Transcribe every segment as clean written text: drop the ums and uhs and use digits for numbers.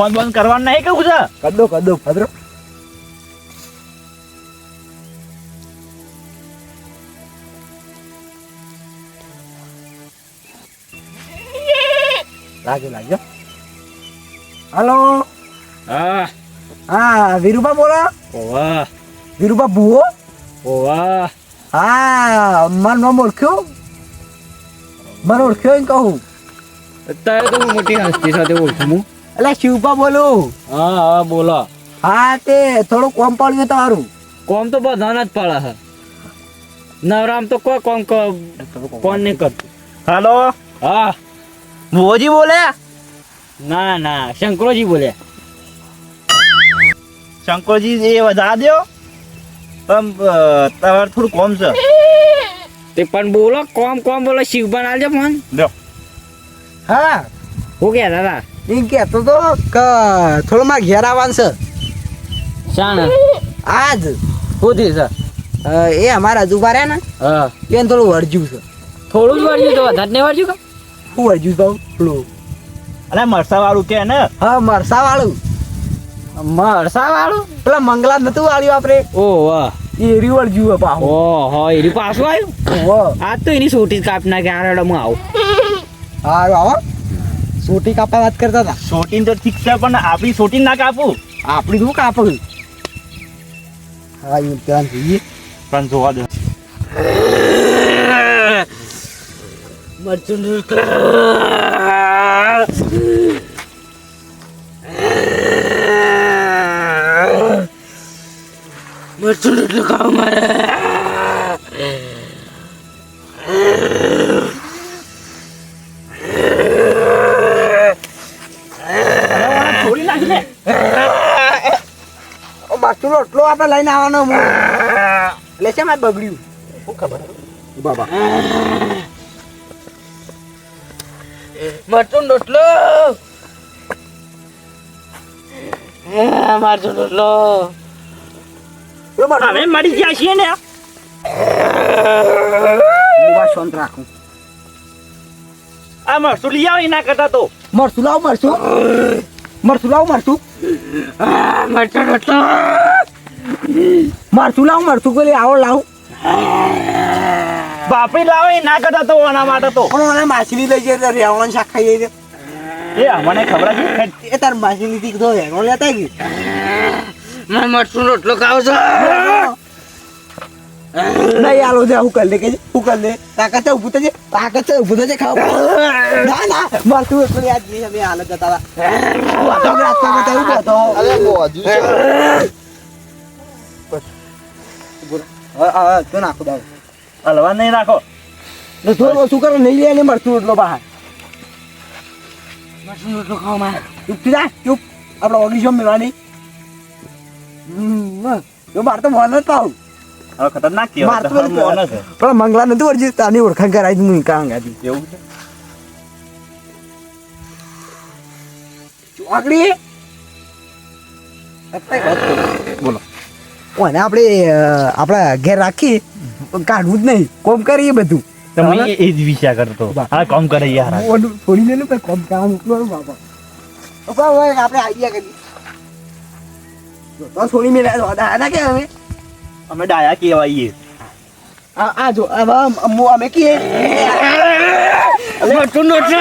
Phone બંધ કરવાનું નહીં કેવું છે? કદો ભદ્રો લાગ્યો હલો હા હા વીરુબા બોલો ઓવા વીરુબા ભૂવો ઓવા હા મારું નામ ઓળખ્યો એમ કહું અત્યારે તો હું મોટી હસ્તી સાથે ઓળખું હું. એટલે શિવબા બોલું હા હા બોલો. હા તે થોડું કોમ પડ્યું તમારું કોમ તો બધાને જ પડે છે. નવરામ તો કોઈ કોમ કોણ નહીં કરતું. હાલો હા ભુવોજી બોલે? ના ના શંકરોજી બોલ્યા. શંકરજી એ વધારા દો પણ તમારે થોડું કોમ છે. તે પણ બોલો કોમ બોલો શિવબાન આલજો ફોન. લ્યો હા હું કે દાદા એમ કહેતો તો કે થોડું મારે ઘેર આવવાનું છે શાણ આજ શું થયું છે? એ અમારા અજુબા રહ્યા ને હા એને થોડું વળજ્યું છે થોડું જ વાળ્યું તો વધારે નહીં વાળ્યું કે? શું વળજ્યું કહું થોડું અને મરસા વાળું કે ને હા મરસા વાળું મરસા વાળું પેલા મંગલા નતું વાળ્યું આપણે ઓ વાહ એ એરી વળજ્યું પાહું ઓહો એની પાછું આવ્યું. આ તો એની સોટી કાપ નાખે. આ રેડો હું આવું. હારું આવો સોટી કાપા વાત કરતા હતા સોટીન તો ઠીક છે પણ આપણી સોટીન ના કાપું. આપણી શું કાપડ હા એ ત્યાં જોઈએ પણ જોવા દો. મરચું મરચું એટલું ખાવ મારે. છોડી નાખી ને બાકી રોટલો આપણે લઈને આવવાનો હું એટલે છે મારે બગડ્યું શું ખબર બાબા મરચું રોટલો મરચું રોટલો હવે મળી ગયા છીએ ને. શાંત રાખું આ મરસું લઈ આવો એના કરતા તો. મરસું લાવ મરસું મરચું રોટલો મરસું લાવ મરસું કોઈ આવો લાવ બાપરી લાવો એના કરતા તો આના માટે તો. પણ મને માછલી લઈ જાય રેવણ શાક ખાઈ જાય એ અમને ખબર છે. એ તાર માછલી થી તો રેવણ લેતા ગઈ મારે મરચું રોટલો ખાવ છો? નહીં આલો છે હું કરી લે કે હું કરી લે તાકાત છે ઊભું થજે ખાવ ના ના મરસું એટલું યાદ નહીં અમે હાલત જતા હતા તો નાખો દાવ હલવા નહીં રાખો. થોડું ઓછું કરો નહીં લે ને મરચું એટલો બહાર મરચું રોટલો ખાવ મારે. ચૂપ થઈ જા ચૂપ આપણે ઓગીશો મેળવાની જો મારે તો મોન જ પાવું હવે ખતરનાક મારે તો કહેવાય. મોન છે પણ મંગલા નથી વળજી તાની ઓળખાણ કરાવી હું કાંગાથી એવું છે. ચોકડી બોલો ઓને આપણે આપણા ઘેર રાખી કાઢવું જ નહીં કોમ કરીએ બધું તમે એ જ વિચાર કરતો. હા કામ કરે યાર. ઓલું છોડી લે ને ભાઈ કોમ કામ મોકલો બાપા આપણે આઈડિયા કરી તો છોડી મેળવ્યા ના કે હવે અમે ડાયા કહેવાઈએ. આ જો અમે કીએ મરચું રોટલો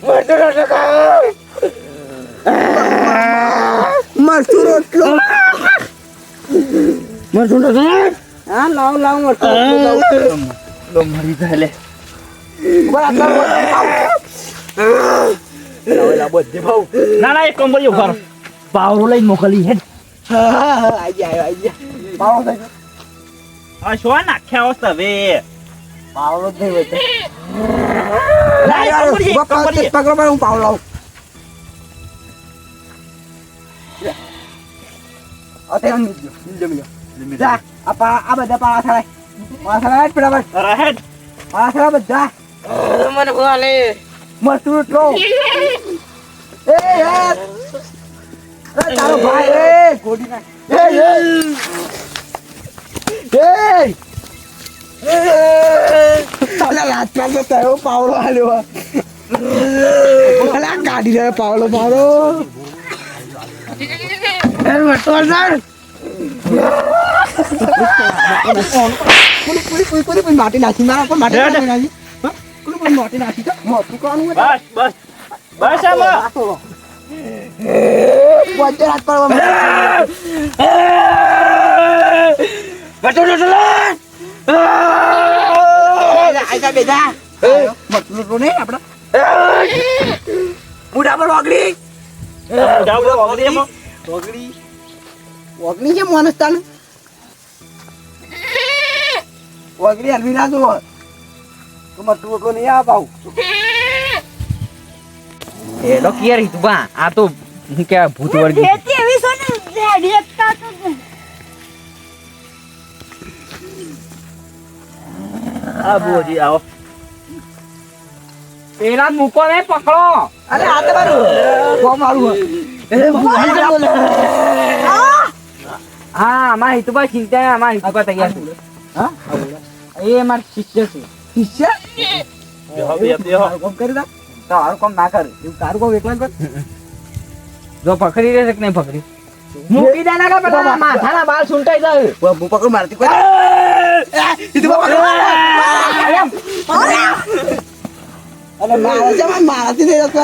મરચું રોટલો ખાવ. મરચું રોટલો મરચું રોટલો હા લાવ મરચું તો મરી જાય લે. ના ના એક કામ કરજો ઘર પાવરો લઈને મોકલી હે. આ શું નાખ્યા હો તમે? પાવડો જ નહીં ના, એક કામ કરીએ, એક કામ કરીએ. પકડો પણ હું પાવડો લાવું જા આ બધા પાળા થડાય પેલા રહેત. પાળા થડા બધા મને બોલે મસ્ત રોટલો એ તારો ભાઈ ગોડી નાખ અલા રાજપાલ તો તયો પાવડો આલ્યો અલા કાઢી રહ્યો પાવડો મારો એ વટોલ સર પૂરી માટી નાખી મારા પર માટી નાખી હા પૂરી માટી નાખી તો મોટું કોનું બસ બસ બસ આમાં વચ્ચે હાથ પાડવા આયતા બેજા મતલબ તો નહીં આપડા મુઢા પર ઓગળી ઓગળી છે મોનસ્તાન ઓગળી હલવી ના જો તો મતલબ તો નહીં આ પાઉ એ તો ક્યારે તું બા આ તો હું કે ભૂત વર્ગી આ બોજી આવો પેલા મૂકો ને પકડો અરે આ તો મારું કોમ મારું હા અમાર હિતુબા ચિંતા અમાર હિતુબા તૈયાર છે હા એ અમાર શિષ્ય છે શિષ્ય બેહો કોમ કરી દા તારું કામ ના કર એવું તારું કોમ એકલા કર જો પકડી રહેશે કે નહીં પકડી મૂકી દે ના કે પેલા માથાના બાલ સુંટાઈ જાય હું પકડું મારતી કોઈ ઈતું પકડ અરે મારા જમાન મારાથી દે તો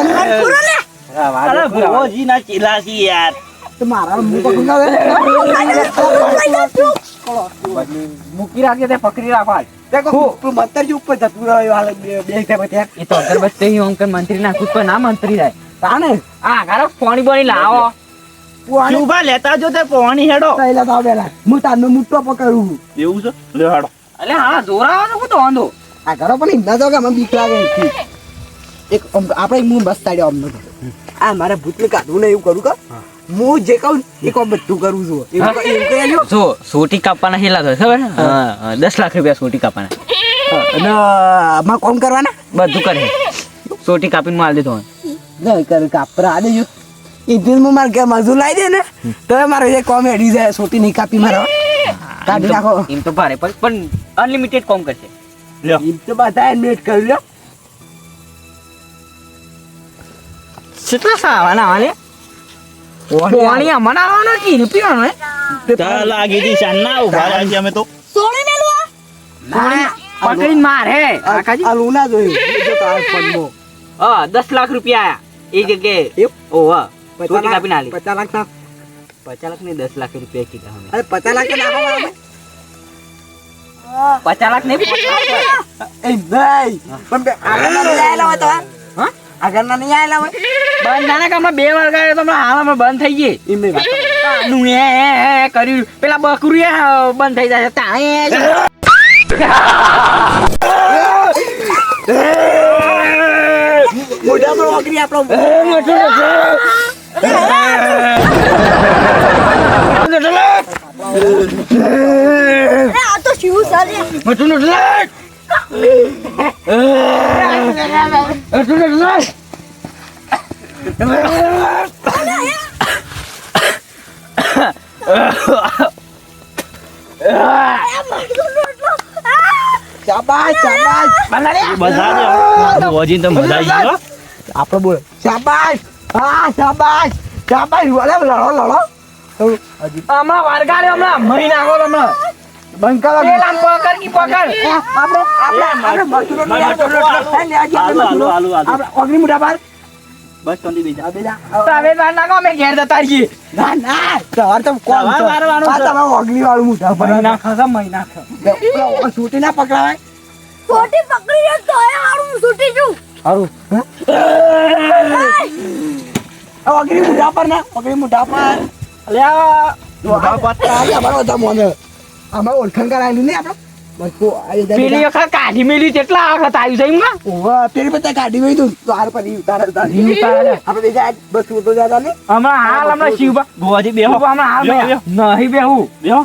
અરે બોજી ના ચીલાસી યાર તો મારા હું પકડું ના મૂકી રાખજે તે પકડી રાખો દેખો તું મંતર જે ઉપર જતું રહ્યો હાલ બે થાય પછી એ તો અગરબત્તી અંકલ મંત્રી ના ખુદ પર ના મંત્રી જાય તાને આ ઘરે પાણી બની લાવો ચૂબા લેતા જો તે પોણી હેડો પહેલા તો બેલા હું તારનો મુઠ્ઠો પકડું એવું છે લે હેડો એટલે હા જોરાવો તો તો વાંધો આ ઘરો પણ ઇન્દા તો કે મને બીક લાગે એક આપણે હું બસ તાડ્યો અમને આ મારે ભૂતને કાઢવું ને એવું કરું કે હું જે કહું એ કોમ બધું કરું છું એવું કહી લ્યો જો સોટી કાપવાના હેલા થાય ખબર હા 10 લાખ રૂપિયા સોટી કાપવાના અને માં કોમ કરવાના બધું કરે સોટી કાપીને માલ દેતો નહીં કર કાપરા આ દેજો એ દિન માં માર કે મજૂર લાવી દે ને તો મારે એ કોમ એડી જાય સોટી નહીં કાપી મારો કાઢી નાખો એમ તો ભારે પણ અનલિમિટેડ કોમ કરશે લ્યો એમ તો બધા મેટ કરી લ્યો કેટલા સાવાના વાલે પાણી મનાવવાનો કે પીવાનો તા લાગી દી શાના ઉભા રહ્યા છીએ અમે તો પકડીને મારે કાકાજી આ લુના જોયું જો તાર પડવો 10 લાખ રૂપિયા આયા એ જગ્યાએ ઓવા સોટી કાપીને આલી 50 લાખ ના 50 લાખ ને 10 લાખ રૂપિયા કીધા અમે અરે 50 લાખ નાખો મારા 50 લાખ નહીં એ નહીં પણ આગળ ના લઈ આવેલા હોય તો હા આગળ ના નહીં આવેલા હોય બંધ ના કામમાં 2 વાર ગાડ્યો તો હાલમાં બંધ થઈ ગઈ એમ નહીં વાત નું એ કર્યું પેલા બકરું બંધ થઈ જાય તાણે મોઢા પર ઓગરી આપણો આ તો શિવ સાલે શાબાશ શાબાશ બધા દે બોજી તો મજા આવી ગયો આપણો બોલ શાબાશ હા શાબાશ શાબાશ લડો લડો હમણાં વારગાડે હમણાં મહી નાખો હમણાં બંધ કરો પેલા પકડ કી પકડ આપણે મસૂરો આપણે ઓગરી મુઠા બાર બસ તંદી બીજા બેજા તમે બાર નાખો અમે ઘેર જતા રહીએ ના ના તમાર તો કોણ તમારે મારવાનું છે. તમે ઓગરી વાળું મુઠા પર મહી નાખો મહી નાખો છૂટી ના પકડાવાય છોટી પકડી જાય તો એ હારું છૂટી જુ હારું ઓગરી મુઠા પર ના ઓગરી મુઠા પર અલ્યા મોઢા પર અમારો બધા મોને અમાર ઓળખાણ કરાયેલું નહીં આપણે બસ પેલી વખત કાઢી મેલી કેટલા વખત આવ્યું છે એમ ઓવા પેલી બધા કાઢી ગઈ તું તો હાર પર ઉતારે. આપણે બીજા બસ તો જાતા ને હમણાં હાલ હમણાં શિવબા બોજી બેહો હમણાં હાલ બેહો, બેહો. નહીં બેહું બેહો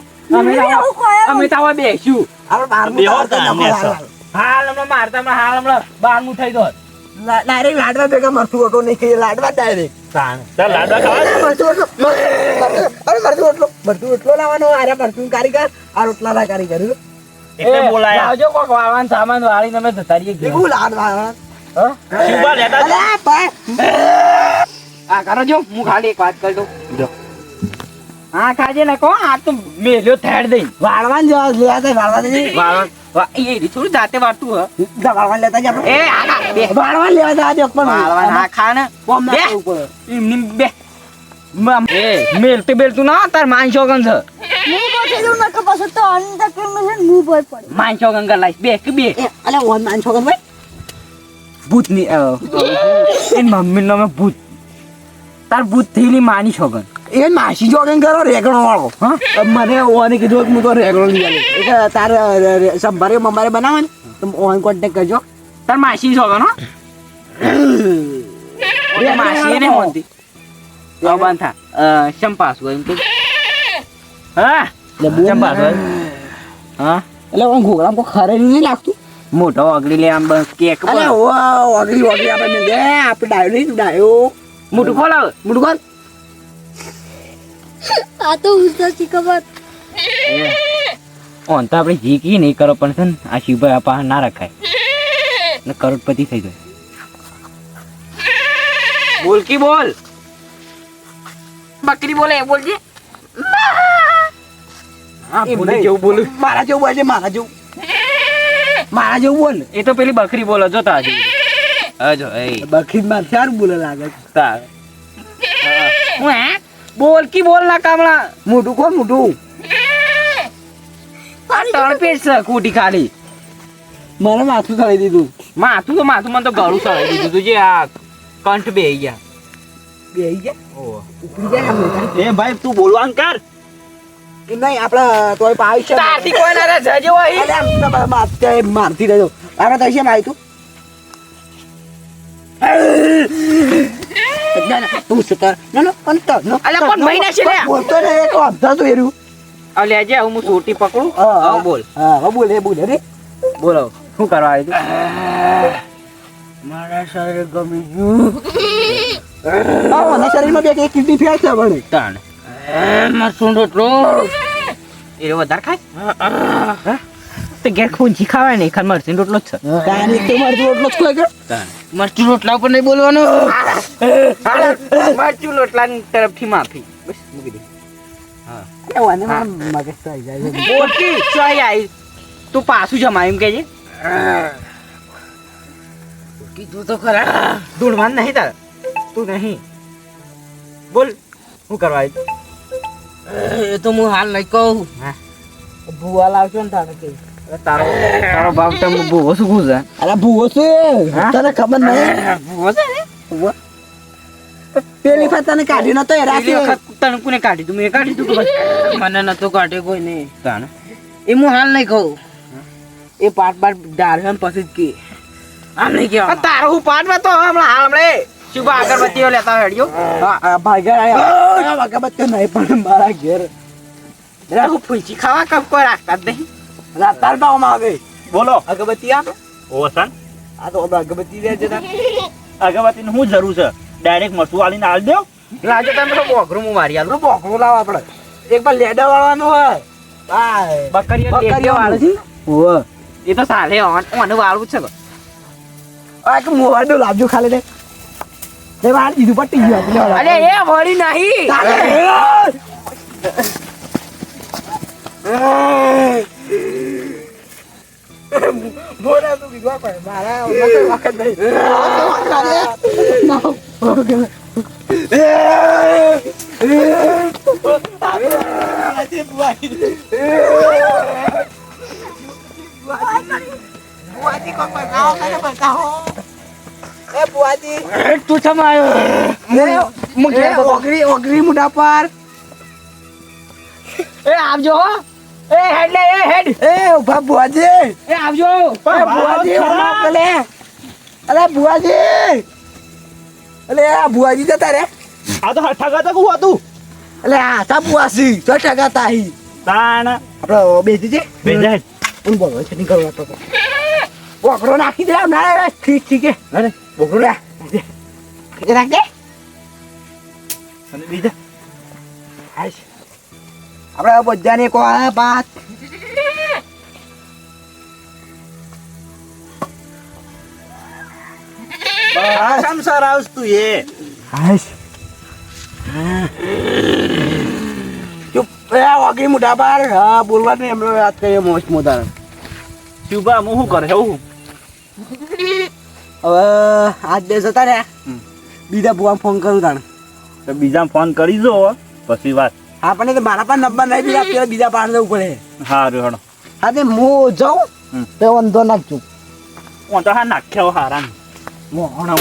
અમે તો હવે બેસ્યું આપણે બાર બેહો તાને સર. હાલ હમણાં મારતા હમણાં હાલ હમણાં બારમું થઈ દો ડાયરેક્ટ લાડવા ભેગા મરતું ઓટો નહીં ખાઈ લાડવા ડાયરેક્ટ તાન તાર લાડવા ખાવા મરતું ઓટલો અરે મરતું ઓટલો લાવવાનો આરે મરતું કારીગર આ રોટલા ના કારીગર એટલે બોલાયા આવજો કોક વાળવાનો સામાન વાળીને અમે જતા રહીએ ઘેર. એવું લાડ વાળા હા? શિવબા લેતા જ. અલ્યા ભાઈ આ કરો જો હું ખાલી એક વાત કરી દઉં હા ખાજે ને કો આ તો મેલ્યો થેડ દઈ વાળવાન જવા લેવા દે વાળવા દે એ થોડું જાતે વાળતું હ વાળવાન લેતા જ આપણે એ આના બે વાળવાન લેવા દે આજે પણ વાળવા ના ખા ને કોમ ના બે. કરવું પડે એમની બે એ મેલતું ના તાર માનશો ગંગ છે હું પછી જો નક પછી તો અંદર કે મને મું બોલ પડે માનશો ગંગ લાઈશ બે કે બે એ અલ્યા ઓન માન છોકર ભાઈ ભૂતની એ મમ્મી નામે ભૂત તાર ભૂત થયેલી માની છોગન એ માસી જોગન કરો રેગણો વાળો હા મને ઓને કીધું કે હું તો રેગણો લઈ આવું એટલે તાર સંભારે મમારે બનાવે ને તો ઓન કોન્ટેક્ટ કરજો તાર માસી છોગન હો ઓય માસી ને હોતી બાબાન થા ચંપાસુ એમ કે હા ચંપાસુ હા એટલે ઓન ઘોગરામ કો ખરે નહીં લાગતું મોટો અગડી લે આમ બસ કેક અલે ઓ ઓગરી ઓગરી આપણે લે આપણે ડાયો નહીં ડાયો મોટું ખોલાવ મુડું કર આ તો ઉસકી ખબર ઓન તો આપણે જીકી નહીં કરો પણ છે ને આ શિવભાઈ આપા ના રખાય ને કરોડપતિ થઈ જાય બોલ કી બોલ બકરી બોલે બોલજે હા એ મને જેવું બોલું મારા જેવું બોલજે મારા જેવું બોલ એ તો પેલી બકરી બોલો જોતા હજી હજો એ બખીર માં ચાર બોલે લાગે તાર હું હે બોલ કી બોલ ના કામલા મોટું કોણ મોટું આ ત્રણ પેજ છે કુટી ખાલી મને માથું ખાઈ દીધું માથું મને તો ગળું સળાઈ દીધું તું જે આ કંઠ બે ગયા બે ગયા ઉપડી જાય આમ લેતા. એ ભાઈ તું બોલવાનું કર એ નહીં આપડે તોય પાવી છે તારથી કોઈ ના રે જજો અહીં અલે આમ તો મારતી રહેજો આપણે તો છે ને આવ્યું તું શું કર ના અંતર અલે પણ મહિના છે લે બોલતો ને એક અડધા તો એરું આ લેજે હું સોટી પકડું હા હા બોલ હા બોલે રે બોલો શું કરવા આવ્યું મારા શરીર ગમી ગયું મને શરીરમાં બે એક કિડની ફેર છે બને તાણ મરસું રોટલો એ વધારે ખાય તો ઘેર ખૂંચી ખાવાય ને ખાન મરસી રોટલો જ છે કાની તો મારી રોટલો જ કોઈ કે મરચું રોટલા ઉપર નહીં બોલવાનું મરચું રોટલાની તરફથી માફી બસ મૂકી દે એ વાને મગજ તો આવી જાય છે બોલતી ચોઈ આવી તું પાછું જમા એમ કહેજે કીધું તો ખરા ધૂળવાન નહીં તાર તું નહીં બોલ શું કરવા આવ્યું એ તો હું હાલ નહીં કહું હા ભૂવા લાવશો ને તારે કે તારો તારો બાપ તમે ભૂવો શું ખુશ અરે ભૂવો છે હા? તને ખબર નહીં ભૂવો છે ને ભૂવો પેલી ફા તને કાઢી નતો એ પેલી રાતે વખત તને કોને કાઢી તું મેં કાઢી તું કે બસ મને નતો કાઢે કોઈ નહીં તાણ એ હું હાલ નહીં કહું એ પાટ ડાળ પછી જ કે આમ નહીં કેવા તારો હું પાટમાં તો હમણાં હાલ હમણાં શુભ અગરબત્તીઓ લેતા હેડ્યો ભાગ્યા આયા વાગા નહીં પણ મારા ઘેર હું ફૂંચી ખાવા કમ કોઈ રાખતા જ નહીં રાતાર પાવામાં આવે બોલો અગરબત્તી આપે ઓસન આ તો અગરબત્તી લે જતા અગરબત્તીનું શું જરૂર છે ડાયરેક્ટ મરચું આલીને આલ દેવ લાગે તમે તો બોઘરું હું મારી આલું બોકરો લાવ આપણે એક વાર લેડા વાળવાનું હોય બાય બકરીઓ બકરીઓ ટેટીઓ વાળે છે ઓહ એ તો સાલે ઓને વાળવું છે આ કે મોબાઈલ નો લાવજો ખાલી દે તે વાર દીધું પટી ગયું અરે એ વળી નહીં બોલા તું બીગવા પડે મારા વખત નહીં તું સમાયો ઓગરી મુઢા પર એ આવજો હો એ હેડ લે એ હેડ એ ઉભા બુઆજી એ આવજો બુઆજી અલે અલે બુઆજી અલે આ બુઆજી જતા રે આ તો ઠગા તો કું હતું અલે આ તા બુઆસી તો ટગાતા હી તાણ આપણે બેસી છે બેજાય હું બોલો છે નીકળવા તો બોકરો નાખી દે ના ઠીક છે અરે બોકરો રાખ દે રાખ દે અને બીજા આઈશ આપણે બધાને કો આ બાત સંસાર આવશ તું એ હાશ ચૂપ એ વાગી મોટા બાર હા બોલવા નહીં એમનો વાત કરીએ મોસ્ટ મોટા શુભા હું શું કરે હું હવે આજ બે જતા રહ્યા બીજા બુઆ ફોન કરું તાણે તો બીજા ફોન કરી જો પછી વાત આપણને તો મારા પાસે નંબર નહીં બીજા પેલા બીજા પાસે જવું પડે હારું હેડો હા તે હું જાઉં તો વાંધો નાખજો હું તો હા નાખ્યા હારા મોહણા